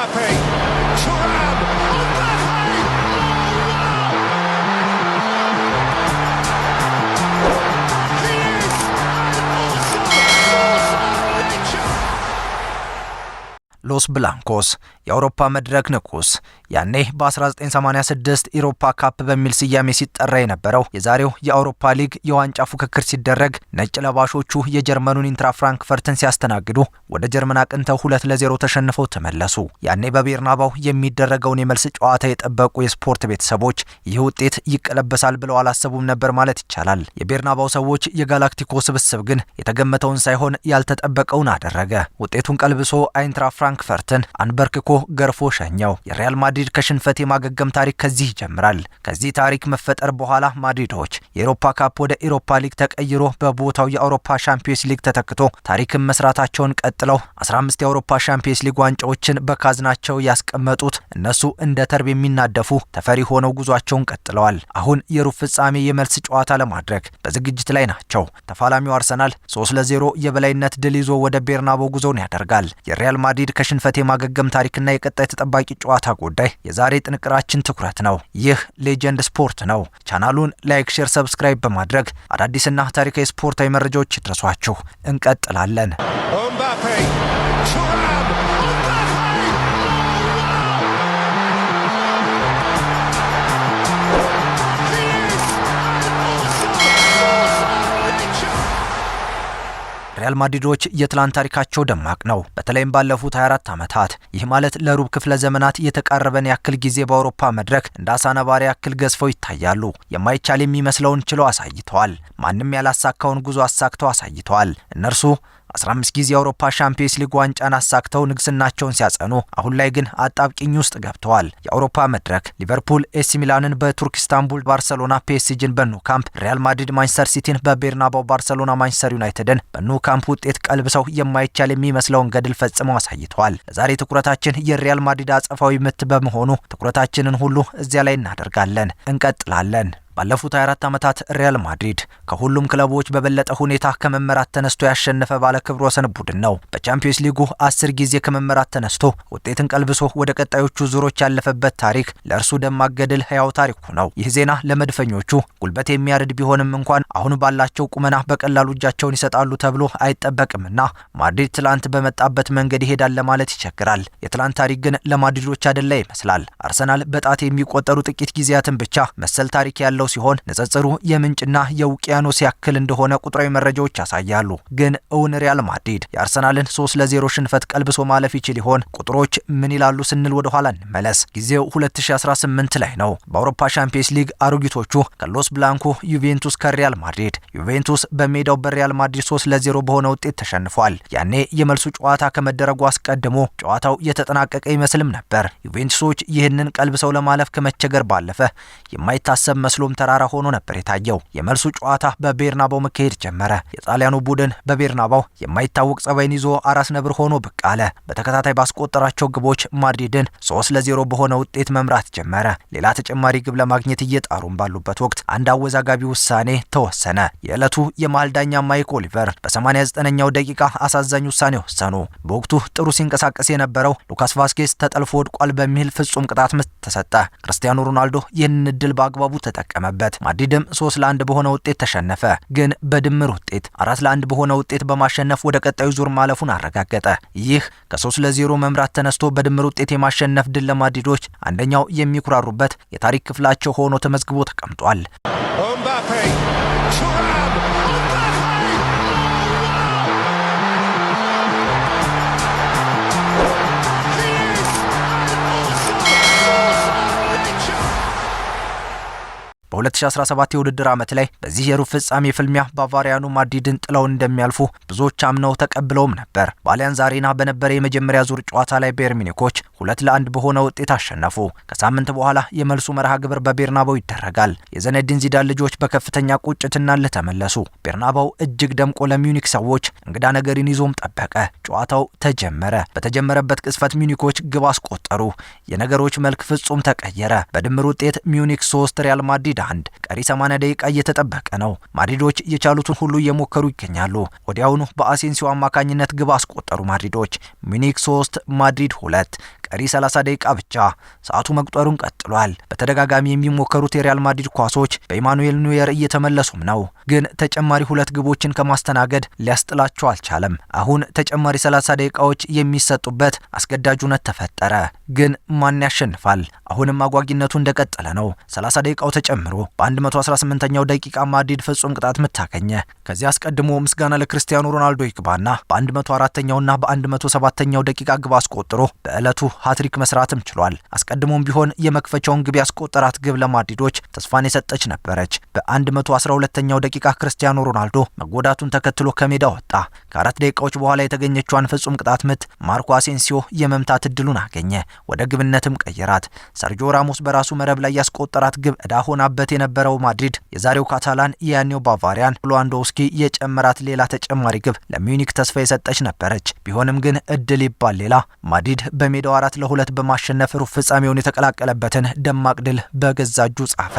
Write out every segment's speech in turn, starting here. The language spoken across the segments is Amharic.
Mbappe, Thuram, ሎስ ብላንኮስ የአውሮፓ መድረክ ንጉስ ያኔ በ1986 ኢሮፓ ካፕ በሚል ስያሜ ሲጠራ የነበረው የዛሬው የአውሮፓ ሊግ የዋንጫ ፉክክር ሲደረግ ነጭ ለባሾቹ የጀርመኑን ኢንትራ ፍራንክፈርትን ሲያስተናግዱ ወደ ጀርመን አቅንተው 2-0 ተሸንፈው ተመለሱ። ያኔ በቤርናባው የሚደረገውን የመልስ ጨዋታ የጠበቁ የስፖርት ቤተሰቦች ይህ ውጤት ይቀለበሳል ብለው አላሰቡም ነበር ማለት ይቻላል። የቤርናባው ሰዎች የጋላክቲኮ ስብስብ ግን የተገመተውን ሳይሆን ያልተጠበቀውን አደረገ። ውጤቱን ቀልብሶ አይንትራ ፍራንክፈርትን አንበርክኮ ገርፎ ሸኘው። የሪያል ማድሪድ ከሽንፈት የማገገም ታሪክ ከዚህ ይጀምራል። ከዚህ ታሪክ መፈጠር በኋላ ማድሪዶች የአውሮፓ ካፕ ወደ ኢሮፓ ሊግ ተቀይሮ በቦታው የአውሮፓ ሻምፒዮንስ ሊግ ተተክቶ ታሪክን መስራታቸውን ቀጥለው 15 የአውሮፓ ሻምፒዮንስ ሊግ ዋንጫዎችን በካዝናቸው ያስቀመጡት እነሱ እንደ ተርብ የሚናደፉ ተፈሪ ሆነው ጉዟቸውን ቀጥለዋል። አሁን የሩብ ፍጻሜ የመልስ ጨዋታ ለማድረግ በዝግጅት ላይ ናቸው። ተፋላሚው አርሰናል 3-0 የበላይነት ድል ይዞ ወደ ቤርናባው ጉዞውን ያደርጋል። የሪያል ማድሪድ ከሽንፈት የማገገም ታሪክና የቀጣይ ተጠባቂ ጨዋታ ጉዳይ የዛሬ ጥንቅራችን ትኩረት ነው። ይህ ሌጀንድ ስፖርት ነው። ቻናሉን ላይክ፣ ሼር፣ ሰብስክራይብ በማድረግ አዳዲስና ታሪካዊ ስፖርታዊ መረጃዎች ይድረሷችሁ። እንቀጥላለን። Mbappe, Thuram, ሪያል ማድሪዶች የትላንት ታሪካቸው ደማቅ ነው። በተለይም ባለፉት 24 ዓመታት ይህ ማለት ለሩብ ክፍለ ዘመናት የተቃረበን ያክል ጊዜ በአውሮፓ መድረክ እንደ አሳ ነባሪ ያክል ገዝፈው ይታያሉ። የማይቻል የሚመስለውን ችለው አሳይተዋል። ማንም ያላሳካውን ጉዞ አሳክተው አሳይተዋል። እነርሱ 15 ጊዜ የአውሮፓ ሻምፒዮንስ ሊግ ዋንጫን አሳክተው ንግስናቸውን ሲያጸኑ አሁን ላይ ግን አጣብቂኝ ውስጥ ገብተዋል። የአውሮፓ መድረክ ሊቨርፑል ኤሲ ሚላንን በቱርክ ኢስታንቡል፣ ባርሰሎና ፒኤስጂን በኑ ካምፕ፣ ሪያል ማድሪድ ማንቸስተር ሲቲን በቤርናባው፣ ባርሰሎና ማንቸስተር ዩናይትድን በኑ ካምፕ ውጤት ቀልብሰው የማይቻል የሚመስለውን ገድል ፈጽመው አሳይተዋል። ለዛሬ ትኩረታችን የሪያል ማድሪድ አጸፋዊ ምት በመሆኑ ትኩረታችንን ሁሉ እዚያ ላይ እናደርጋለን። እንቀጥላለን። ባለፉት 24 ዓመታት ሪያል ማድሪድ ከሁሉም ክለቦች በበለጠ ሁኔታ ከመመራት ተነስቶ ያሸነፈ ባለ ክብረ ወሰን ቡድን ነው። በቻምፒዮንስ ሊጉ 10 ጊዜ ከመመራት ተነስቶ ውጤትን ቀልብሶ ወደ ቀጣዮቹ ዙሮች ያለፈበት ታሪክ ለእርሱ ደማቅ ገድል ህያው ታሪኩ ነው። ይህ ዜና ለመድፈኞቹ ጉልበት የሚያርድ ቢሆንም እንኳን አሁን ባላቸው ቁመና በቀላሉ እጃቸውን ይሰጣሉ ተብሎ አይጠበቅምና ማድሪድ ትላንት በመጣበት መንገድ ይሄዳል ለማለት ይቸግራል። የትላንት ታሪክ ግን ለማድሪዶች አይደለ ይመስላል። አርሰናል በጣት የሚቆጠሩ ጥቂት ጊዜያትን ብቻ መሰል ታሪክ ያለው ሲሆን ንጽጽሩ የምንጭና የውቅያኖስ ያክል እንደሆነ ቁጥራዊ መረጃዎች ያሳያሉ። ግን እውን ሪያል ማድሪድ የአርሰናልን 3-0 ሽንፈት ቀልብሶ ማለፍ ይችል ይሆን? ቁጥሮች ምን ይላሉ ስንል ወደ ኋላ እንመለስ። ጊዜው 2018 ላይ ነው። በአውሮፓ ሻምፒዮንስ ሊግ አሮጊቶቹ ከሎስ ብላንኮ ዩቬንቱስ ከሪያል ማድሪድ ዩቬንቱስ በሜዳው በሪያል ማድሪድ 3-0 በሆነ ውጤት ተሸንፏል። ያኔ የመልሱ ጨዋታ ከመደረጉ አስቀድሞ ጨዋታው የተጠናቀቀ ይመስልም ነበር። ዩቬንቱሶች ይህንን ቀልብሰው ለማለፍ ከመቸገር ባለፈ የማይታሰብ መስሎ ተራራ ሆኖ ነበር የታየው። የመልሱ ጨዋታ በቤርናባው መካሄድ ጀመረ። የጣሊያኑ ቡድን በቤርናባው የማይታወቅ ጸባይን ይዞ አራስ ነብር ሆኖ ብቅ አለ። በተከታታይ ባስቆጠራቸው ግቦች ማድሪድን 3-0 በሆነ ውጤት መምራት ጀመረ። ሌላ ተጨማሪ ግብ ለማግኘት እየጣሩም ባሉበት ወቅት አንድ አወዛጋቢ ውሳኔ ተወሰነ። የዕለቱ የመሃል ዳኛ ማይክ ኦሊቨር በ89ኛው ደቂቃ አሳዛኝ ውሳኔ ወሰኑ። በወቅቱ ጥሩ ሲንቀሳቀስ የነበረው ሉካስ ቫስኬዝ ተጠልፎ ወድቋል በሚል ፍጹም ቅጣት ምት ተሰጠ። ክርስቲያኖ ሮናልዶ ይህንን እድል በአግባቡ ተጠቀመበት። ማድሪድም 3-1 በሆነ ውጤት ተሸነፈ። ግን በድምር ውጤት 4-1 በሆነ ውጤት በማሸነፍ ወደ ቀጣዩ ዙር ማለፉን አረጋገጠ። ይህ ከ3-0 መምራት ተነስቶ በድምር ውጤት የማሸነፍ ድል ለማድሪዶች አንደኛው የሚኩራሩበት የታሪክ ክፍላቸው ሆኖ ተመዝግቦ ተቀምጧል። Mbappe, Thuram, በ2017 የውድድር ዓመት ላይ በዚህ የሩብ ፍጻሜ ፍልሚያ ባቫሪያኑ ማድሪድን ጥለው እንደሚያልፉ ብዙዎች አምነው ተቀብለውም ነበር። በአሊያንዝ አሬና በነበረ የመጀመሪያ ዙር ጨዋታ ላይ ባየር ሚኒኮች 2-1 በሆነ ውጤት አሸነፉ። ከሳምንት በኋላ የመልሱ መርሃ ግብር በቤርናባው ይደረጋል። የዘነዲን ዚዳን ልጆች በከፍተኛ ቁጭትና ለተመለሱ። ቤርናባው እጅግ ደምቆ ለሚዩኒክ ሰዎች እንግዳ ነገርን ይዞም ጠበቀ። ጨዋታው ተጀመረ። በተጀመረበት ቅጽበት ሚዩኒኮች ግብ አስቆጠሩ። የነገሮች መልክ ፍጹም ተቀየረ። በድምር ውጤት ሚዩኒክ 3 ሪያል ማድሪድ 1። ቀሪ 80 ደቂቃ እየተጠበቀ ነው። ማድሪዶች የቻሉትን ሁሉ እየሞከሩ ይገኛሉ። ወዲያውኑ በአሴንሲዮ አማካኝነት ግብ አስቆጠሩ ማድሪዶች። ሚዩኒክ 3 ማድሪድ 2። ቀሪ 30 ደቂቃ ብቻ። ሰዓቱ መቁጠሩን ቀጥሏል። በተደጋጋሚ የሚሞከሩት የሪያል ማድሪድ ኳሶች በኢማኑኤል ኑየር እየተመለሱም ነው። ግን ተጨማሪ 2 ግቦችን ከማስተናገድ ሊያስጥላቸው አልቻለም። አሁን ተጨማሪ 30 ደቂቃዎች የሚሰጡበት አስገዳጅነት ተፈጠረ። ግን ማን ያሸንፋል? አሁንም አጓጊነቱ እንደቀጠለ ነው። 30 ደቂቃው ተጨምሮ በ118ኛው ደቂቃ ማድሪድ ፍጹም ቅጣት ምት አገኘ። ከዚህ አስቀድሞ ምስጋና ለክርስቲያኖ ሮናልዶ ይግባና በ104ኛውና በ107ኛው ደቂቃ ግብ አስቆጥሮ በዕለቱ ሃትሪክ መስራትም ችሏል። አስቀድሞም ቢሆን የመክፈቻውን ግብ ያስቆጠራት ግብ ለማድሪዶች ተስፋን የሰጠች ነበረች። በ112ኛው ደቂቃ ክርስቲያኖ ሮናልዶ መጎዳቱን ተከትሎ ከሜዳ ወጣ። ከ4 ደቂቃዎች በኋላ የተገኘችዋን ፍጹም ቅጣት ምት ማርኮ አሴንሲዮ የመምታት እድሉን አገኘ። ወደ ግብነትም ቀየራት። ሰርጂዮ ራሞስ በራሱ መረብ ላይ ያስቆጠራት ግብ ዕዳ ሆናበት የነበረው ማድሪድ የዛሬው ካታላን የያኔው ባቫሪያን ሌዋንዶውስኪ የጨመራት ሌላ ተጨማሪ ግብ ለሚዩኒክ ተስፋ የሰጠች ነበረች። ቢሆንም ግን እድል ይባል ሌላ ማድሪድ በሜዳው 4-2 በማሸነፍ ሩብ ፍጻሜውን የተቀላቀለበትን ደማቅ ድል በገዛ እጁ ጻፈ።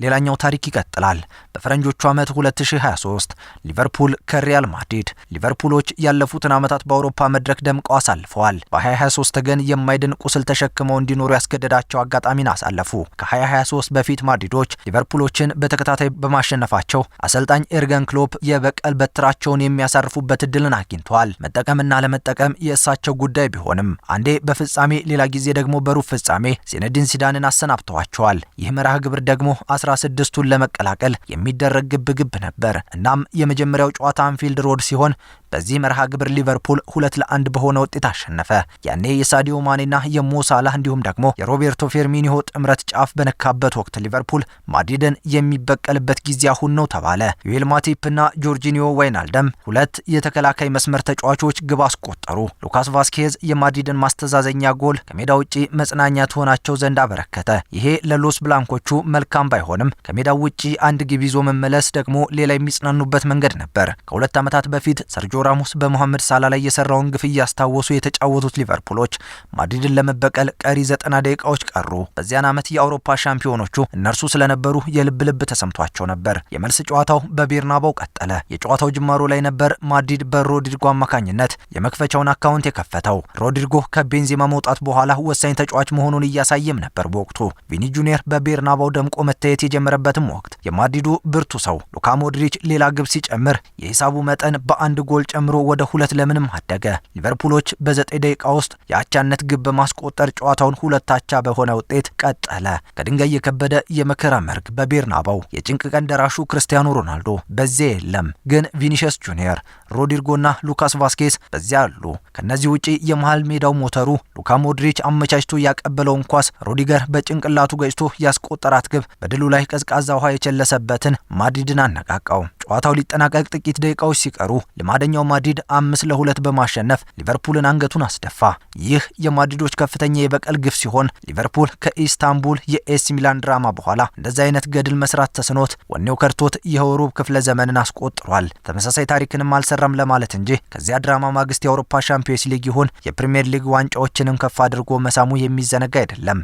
ሌላኛው ታሪክ ይቀጥላል። በፈረንጆቹ ዓመት 2023 ሊቨርፑል ከሪያል ማድሪድ። ሊቨርፑሎች ያለፉትን ዓመታት በአውሮፓ መድረክ ደምቀው አሳልፈዋል። በ2023 ግን የማይድን ቁስል ተሸክመው እንዲኖሩ ያስገደዳቸው አጋጣሚን አሳለፉ። ከ2023 በፊት ማድሪዶች ሊቨርፑሎችን በተከታታይ በማሸነፋቸው አሰልጣኝ ኤርገን ክሎፕ የበቀል በትራቸውን የሚያሳርፉበት እድልን አግኝተዋል። መጠቀምና ለመጠቀም የእሳቸው ጉዳይ ቢሆንም አንዴ በፍጻሜ ሌላ ጊዜ ደግሞ በሩብ ፍጻሜ ዚነዲን ሲዳንን አሰናብተዋቸዋል። ይህ መርሃ ግብር ደግሞ 16ቱን ለመቀላቀል የሚደረግ ግብግብ ነበር። እናም የመጀመሪያው ጨዋታ አንፊልድ ሮድ ሲሆን በዚህ መርሃ ግብር ሊቨርፑል 2-1 በሆነ ውጤት አሸነፈ። ያኔ የሳዲዮ ማኔና የሞ ሳላህ እንዲሁም ደግሞ የሮቤርቶ ፌርሚኒዮ ጥምረት ጫፍ በነካበት ወቅት ሊቨርፑል ማድሪድን የሚበቀልበት ጊዜ አሁን ነው ተባለ። ዩኤል ማቲፕና ጆርጂኒዮ ዋይናልደም 2 የተከላካይ መስመር ተጫዋቾች ግብ አስቆጠሩ። ሉካስ ቫስኬዝ የማድሪድን ማስተዛዘኛ ጎል ከሜዳ ውጪ መጽናኛ ትሆናቸው ዘንድ አበረከተ። ይሄ ለሎስ ብላንኮቹ መልካም ባይሆንም ከሜዳው ውጪ አንድ ግብ ይዞ መመለስ ደግሞ ሌላ የሚጽናኑበት መንገድ ነበር። ከ2 ዓመታት በፊት ሰርጂዮ ራሞስ በመሐመድ ሳላ ላይ የሰራውን ግፍ እያስታወሱ የተጫወቱት ሊቨርፑሎች ማድሪድን ለመበቀል ቀሪ 90 ደቂቃዎች ቀሩ። በዚያን ዓመት የአውሮፓ ሻምፒዮኖቹ እነርሱ ስለነበሩ የልብ ልብ ተሰምቷቸው ነበር። የመልስ ጨዋታው በቤርናባው ቀጠለ። የጨዋታው ጅማሮ ላይ ነበር ማድሪድ በሮድሪጎ አማካኝነት የመክፈቻውን አካውንት የከፈተው። ሮድሪጎ ከቤንዜማ መውጣት በኋላ ወሳኝ ተጫዋች መሆኑን እያሳየም ነበር። በወቅቱ ቪኒ ጁኒየር በቤርናባው ደምቆ መታየት የጀመረበትም ወቅት የማድሪዱ ብርቱ ሰው ሉካ ሞድሪች ሌላ ግብ ሲጨምር የሂሳቡ መጠን በአንድ ጎል ጨምሮ ወደ 2-0 አደገ። ሊቨርፑሎች በ9 ደቂቃ ውስጥ የአቻነት ግብ በማስቆጠር ጨዋታውን 2-2 በሆነ ውጤት ቀጠለ። ከድንጋይ የከበደ የመከራ መርግ በቤርናባው የጭንቅ ቀን ደራሹ ክርስቲያኖ ሮናልዶ በዚያ የለም። ግን ቪኒሲየስ ጁኒየር፣ ሮድሪጎና ሉካስ ቫስኬዝ በዚያ አሉ። ከነዚህ ውጪ የመሃል ሜዳው ሞተሩ ሉካ ሞድሪች አመቻችቶ ያቀበለውን ኳስ ሮዲገር በጭንቅላቱ ገጭቶ ያስቆጠራት ግብ በድሉ ላይ ቀዝቃዛ ውሃ የቸለሰበትን ማድሪድን አነቃቃው። ጨዋታው ሊጠናቀቅ ጥቂት ደቂቃዎች ሲቀሩ ልማደኛው ማድሪድ 5-2 በማሸነፍ ሊቨርፑልን አንገቱን አስደፋ። ይህ የማድሪዶች ከፍተኛ የበቀል ግፍ ሲሆን ሊቨርፑል ከኢስታንቡል የኤሲ ሚላን ድራማ በኋላ እንደዚህ አይነት ገድል መስራት ተስኖት ወኔው ከርቶት የሩብ ክፍለ ዘመንን አስቆጥሯል። ተመሳሳይ ታሪክንም አልሰራም ለማለት እንጂ ከዚያ ድራማ ማግስት የአውሮፓ ሻምፒዮንስ ሊግ ይሁን የፕሪሚየር ሊግ ዋንጫዎችንም ከፍ አድርጎ መሳሙ የሚዘነጋ አይደለም።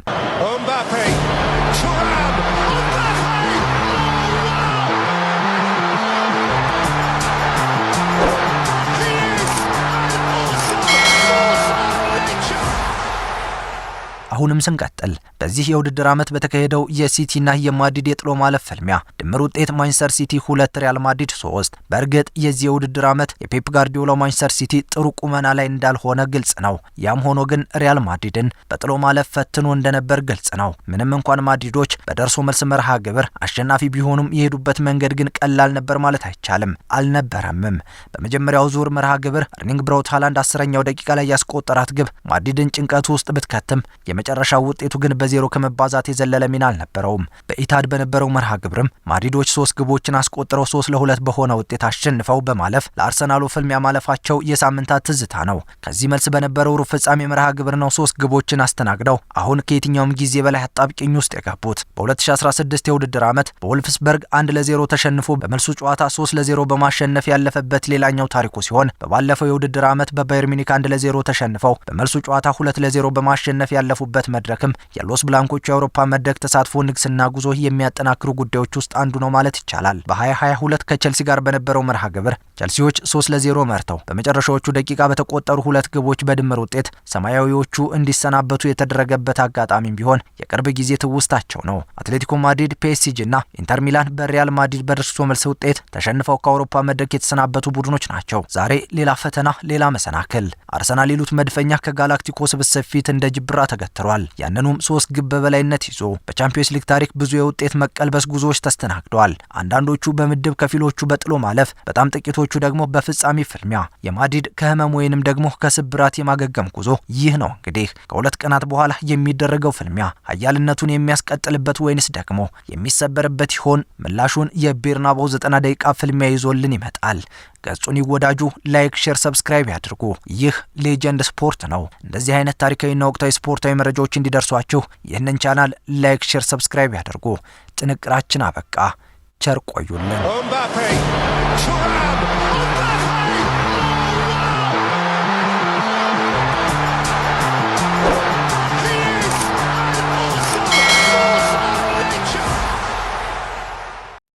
አሁንም ስንቀጥል በዚህ የውድድር ዓመት በተካሄደው የሲቲና የማድሪድ የጥሎ ማለፍ ፍልሚያ ድምር ውጤት ማንቸስተር ሲቲ 2 ሪያል ማድሪድ 3። በእርግጥ የዚህ የውድድር ዓመት የፔፕ ጋርዲዮላ ማንቸስተር ሲቲ ጥሩ ቁመና ላይ እንዳልሆነ ግልጽ ነው። ያም ሆኖ ግን ሪያል ማድሪድን በጥሎ ማለፍ ፈትኖ እንደነበር ግልጽ ነው። ምንም እንኳን ማድሪዶች በደርሶ መልስ መርሃ ግብር አሸናፊ ቢሆኑም የሄዱበት መንገድ ግን ቀላል ነበር ማለት አይቻልም። አልነበረምም። በመጀመሪያው ዙር መርሃ ግብር ኤርሊንግ ብራውት ሃላንድ 10ኛው ደቂቃ ላይ ያስቆጠራት ግብ ማድሪድን ጭንቀቱ ውስጥ ብትከትም የመጨረሻው ውጤቱ ግን በ0 ከመባዛት የዘለለ ሚና አልነበረውም። በኢታድ በነበረው መርሃ ግብርም ማድሪዶች 3 ግቦችን አስቆጥረው 3-2 በሆነ ውጤት አሸንፈው በማለፍ ለአርሰናሉ ፍልሚያ ማለፋቸው የሳምንታት ትዝታ ነው። ከዚህ መልስ በነበረው ሩብ ፍጻሜ መርሃ ግብር ነው 3 ግቦችን አስተናግደው አሁን ከየትኛውም ጊዜ በላይ አጣብቂኝ ውስጥ የገቡት። በ2016 የውድድር ዓመት በወልፍስበርግ 1-0 ተሸንፎ በመልሱ ጨዋታ 3-0 በማሸነፍ ያለፈበት ሌላኛው ታሪኩ ሲሆን በባለፈው የውድድር ዓመት በባየር ሚኒክ 1-0 ተሸንፈው በመልሱ ጨዋታ 2-0 በማሸነፍ ያለፉበት የሚገናኙበት መድረክም የሎስ ብላንኮቹ የአውሮፓ መድረክ ተሳትፎ ንግስና ጉዞ የሚያጠናክሩ ጉዳዮች ውስጥ አንዱ ነው ማለት ይቻላል። በ2022 ከቼልሲ ጋር በነበረው መርሃ ግብር ቼልሲዎች 3-0 መርተው በመጨረሻዎቹ ደቂቃ በተቆጠሩ 2 ግቦች በድምር ውጤት ሰማያዊዎቹ እንዲሰናበቱ የተደረገበት አጋጣሚም ቢሆን የቅርብ ጊዜ ትውስታቸው ነው። አትሌቲኮ ማድሪድ፣ ፒኤስጂ እና ኢንተር ሚላን በሪያል ማድሪድ በደርሶ መልስ ውጤት ተሸንፈው ከአውሮፓ መድረክ የተሰናበቱ ቡድኖች ናቸው። ዛሬ ሌላ ፈተና፣ ሌላ መሰናክል። አርሰናል ይሉት መድፈኛ ከጋላክቲኮ ስብስብ ፊት እንደ ጅብራ ተገትሯል። ያንኑም 3 ግብ በበላይነት ይዞ በቻምፒየንስ ሊግ ታሪክ ብዙ የውጤት መቀልበስ ጉዞዎች ተስተናግደዋል። አንዳንዶቹ በምድብ ከፊሎቹ በጥሎ ማለፍ፣ በጣም ጥቂቶቹ ደግሞ በፍጻሜ ፍልሚያ። የማድሪድ ከህመም ወይንም ደግሞ ከስብራት የማገገም ጉዞ ይህ ነው። እንግዲህ ከ2 ቀናት በኋላ የሚደረገው ፍልሚያ ኃያልነቱን የሚያስቀጥልበት ወይንስ ደግሞ የሚሰበርበት ይሆን? ምላሹን የቤርናባው 90 ደቂቃ ፍልሚያ ይዞልን ይመጣል። ገጹን ይወዳጁ፣ ላይክ፣ ሼር፣ ሰብስክራይብ ያድርጉ። ይህ ሌጀንድ ስፖርት ነው። እንደዚህ አይነት ታሪካዊና ወቅታዊ ስፖርታዊ መረጃዎች እንዲደርሷችሁ ይህንን ቻናል ላይክ፣ ሼር፣ ሰብስክራይብ ያድርጉ። ጥንቅራችን አበቃ። ቸር ቆዩልን።